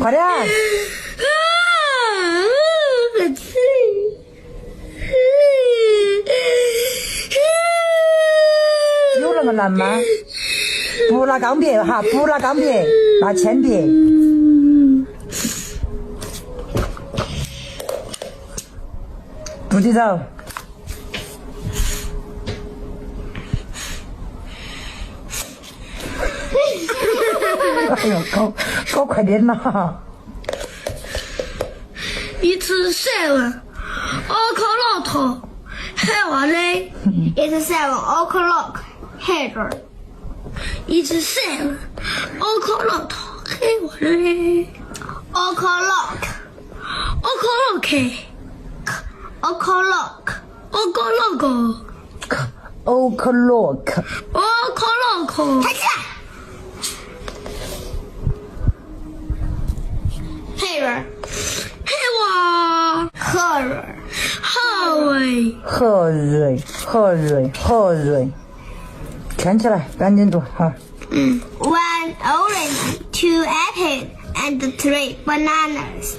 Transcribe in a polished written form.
快点！有那么难吗？不拿钢笔哈，不拿钢笔，拿铅笔。不许走！哎呦，搞快点呐！It's 7 o'clock. How late? It's 7 o'clock. Here. It's 7 o'clock. How late? O'clock. O'clock. O'clock. O'clock. O'clock. O'clock. 抬起来。Here. Here. Here.何瑞，圈起来，赶紧读哈。1 orange, 2 apples, and 3 bananas.